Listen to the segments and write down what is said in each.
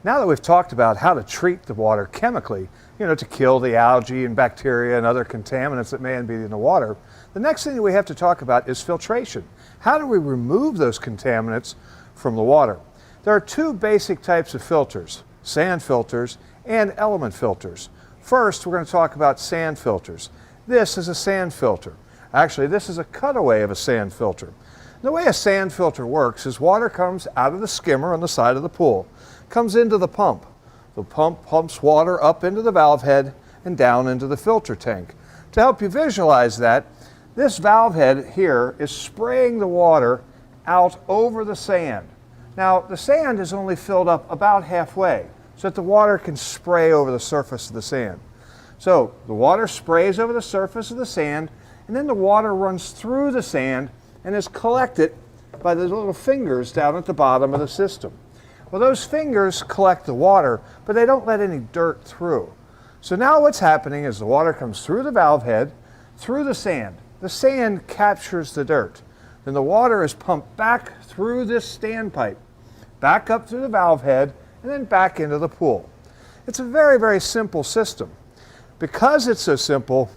Now that we've talked about how to treat the water chemically, to kill the algae and bacteria and other contaminants that may be in the water, the next thing that we have to talk about is filtration. How do we remove those contaminants from the water? There are two basic types of filters, sand filters and element filters. First, we're going to talk about sand filters. This is a sand filter. Actually, this is a cutaway of a sand filter. The way a sand filter works is water comes out of the skimmer on the side of the pool, comes into the pump. The pump pumps water up into the valve head and down into the filter tank. To help you visualize that, this valve head here is spraying the water out over the sand. Now, the sand is only filled up about halfway, so that the water can spray over the surface of the sand. So the water sprays over the surface of the sand, and then the water runs through the sand and is collected by the little fingers down at the bottom of the system. Well, those fingers collect the water, but they don't let any dirt through. So now what's happening is the water comes through the valve head, through the sand. The sand captures the dirt. Then the water is pumped back through this standpipe, back up through the valve head, and then back into the pool. It's a very, very simple system. Because it's so simple,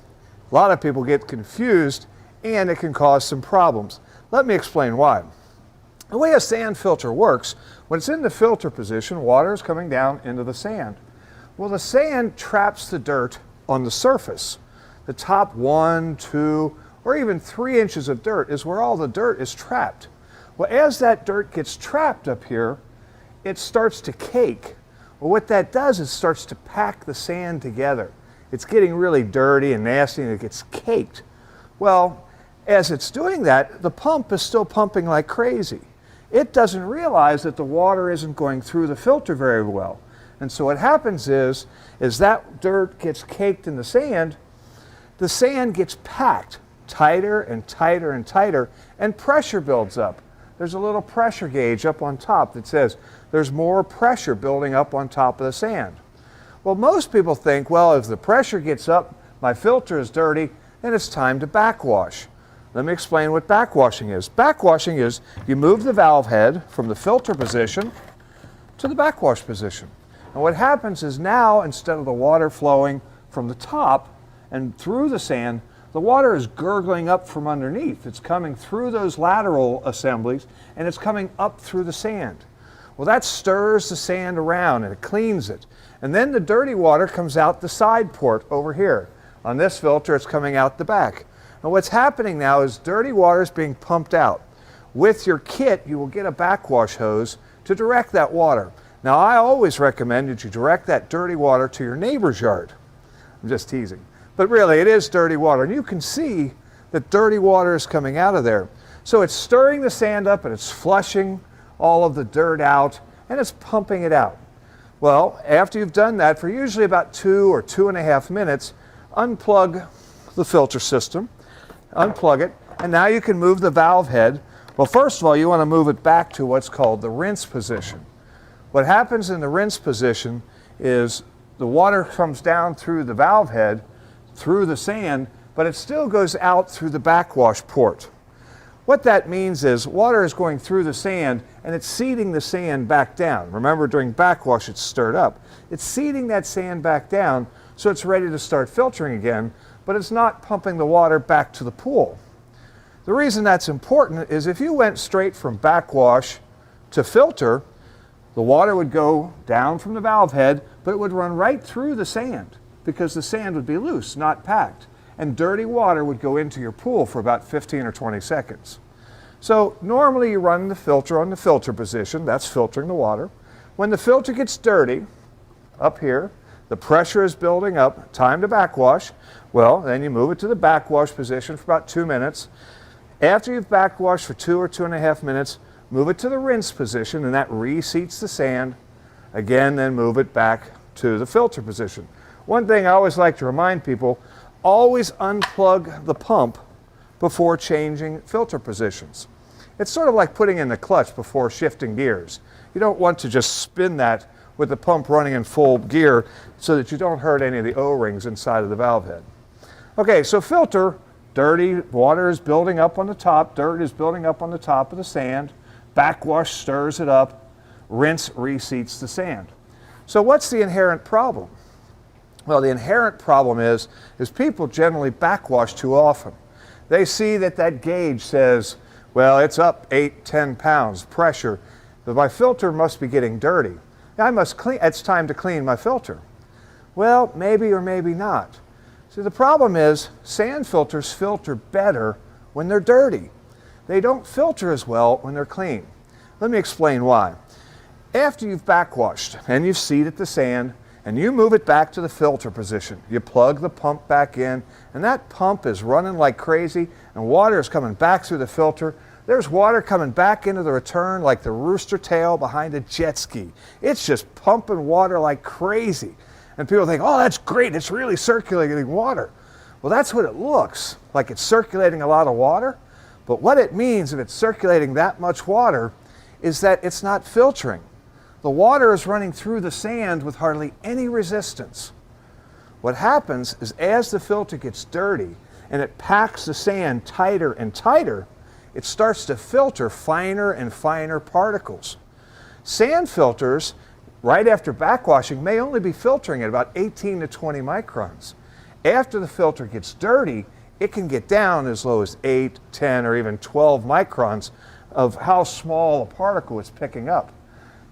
a lot of people get confused and it can cause some problems. Let me explain why. The way a sand filter works, when it's in the filter position, water is coming down into the sand. Well, the sand traps the dirt on the surface. The top 1, 2, or even 3 inches of dirt is where all the dirt is trapped. Well, as that dirt gets trapped up here, it starts to cake. Well, what that does is it starts to pack the sand together. It's getting really dirty and nasty and it gets caked. Well, as it's doing that, the pump is still pumping like crazy. It doesn't realize that the water isn't going through the filter very well. And so what happens is that dirt gets caked in the sand gets packed tighter and tighter and tighter, and pressure builds up. There's a little pressure gauge up on top that says there's more pressure building up on top of the sand. Well, most people think, well, if the pressure gets up, my filter is dirty, then it's time to backwash. Let me explain what backwashing is. Backwashing is you move the valve head from the filter position to the backwash position. And what happens is now, instead of the water flowing from the top and through the sand, the water is gurgling up from underneath. It's coming through those lateral assemblies and it's coming up through the sand. Well, that stirs the sand around and it cleans it. And then the dirty water comes out the side port over here. On this filter, it's coming out the back. And what's happening now is dirty water is being pumped out. With your kit, you will get a backwash hose to direct that water. Now, I always recommend that you direct that dirty water to your neighbor's yard. I'm just teasing. But really, it is dirty water. And you can see that dirty water is coming out of there. So it's stirring the sand up and it's flushing all of the dirt out and it's pumping it out. Well, after you've done that for usually about 2 or 2.5 minutes, unplug the filter system, unplug it, and now you can move the valve head. Well, first of all, you want to move it back to what's called the rinse position. What happens in the rinse position is the water comes down through the valve head, through the sand, but it still goes out through the backwash port. What that means is water is going through the sand and it's seeding the sand back down. Remember, during backwash it's stirred up. It's seeding that sand back down so it's ready to start filtering again, but it's not pumping the water back to the pool. The reason that's important is if you went straight from backwash to filter, the water would go down from the valve head, but it would run right through the sand because the sand would be loose, not packed. And dirty water would go into your pool for about 15 or 20 seconds. So normally you run the filter on the filter position, that's filtering the water. When the filter gets dirty, up here, the pressure is building up, time to backwash. Well, then you move it to the backwash position for about 2 minutes. After you've backwashed for 2 or 2.5 minutes, move it to the rinse position and that reseats the sand. Again, then move it back to the filter position. One thing I always like to remind people, always unplug the pump before changing filter positions. It's sort of like putting in the clutch before shifting gears. You don't want to just spin that with the pump running in full gear so that you don't hurt any of the O-rings inside of the valve head. Okay, so filter, dirty water is building up on the top, dirt is building up on the top of the sand, backwash stirs it up, rinse reseats the sand. So what's the inherent problem? Well, the inherent problem is people generally backwash too often. They see that gauge says, well, it's up 8, 10 pounds pressure, but my filter must be getting dirty. I must clean, it's time to clean my filter. Well, maybe or maybe not. So the problem is sand filters filter better when they're dirty. They don't filter as well when they're clean. Let me explain why. After you've backwashed and you've seeded the sand and you move it back to the filter position, you plug the pump back in and that pump is running like crazy and water is coming back through the filter. There's water coming back into the return like the rooster tail behind a jet ski. It's just pumping water like crazy. And people think, oh, that's great, it's really circulating water. Well, that's what it looks like. It's circulating a lot of water. But what it means if it's circulating that much water is that it's not filtering. The water is running through the sand with hardly any resistance. What happens is as the filter gets dirty and it packs the sand tighter and tighter, it starts to filter finer and finer particles. Sand filters, right after backwashing, may only be filtering at about 18 to 20 microns. After the filter gets dirty, it can get down as low as 8, 10, or even 12 microns of how small a particle it's picking up.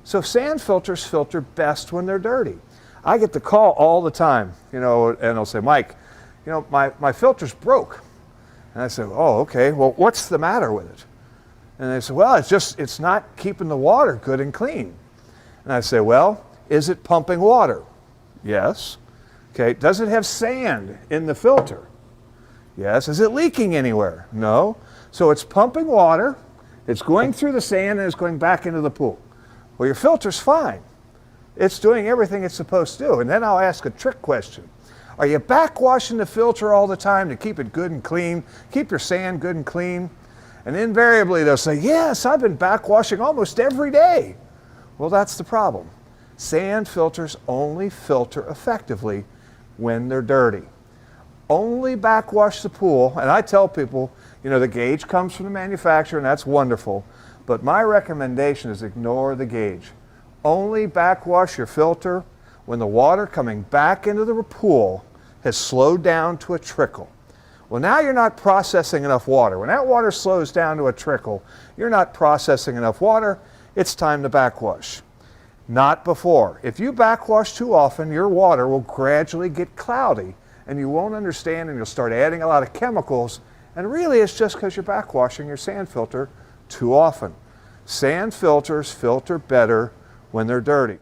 So sand filters filter best when they're dirty. I get the call all the time, and they'll say, Mike, my filter's broke. And I say, oh, okay, well, what's the matter with it? And they say, well, it's not keeping the water good and clean. And I say, well, is it pumping water? Yes. Okay, does it have sand in the filter? Yes. Is it leaking anywhere? No. So it's pumping water, it's going through the sand, and it's going back into the pool. Well, your filter's fine. It's doing everything it's supposed to do. And then I'll ask a trick question. Are you backwashing the filter all the time to keep it good and clean, keep your sand good and clean? And invariably they'll say, yes, I've been backwashing almost every day. Well, that's the problem. Sand filters only filter effectively when they're dirty. Only backwash the pool, and I tell people, the gauge comes from the manufacturer and that's wonderful, but my recommendation is ignore the gauge. Only backwash your filter when the water coming back into the pool has slowed down to a trickle. Well, now you're not processing enough water. When that water slows down to a trickle, you're not processing enough water. It's time to backwash. Not before. If you backwash too often, your water will gradually get cloudy and you won't understand and you'll start adding a lot of chemicals. And really it's just because you're backwashing your sand filter too often. Sand filters filter better when they're dirty.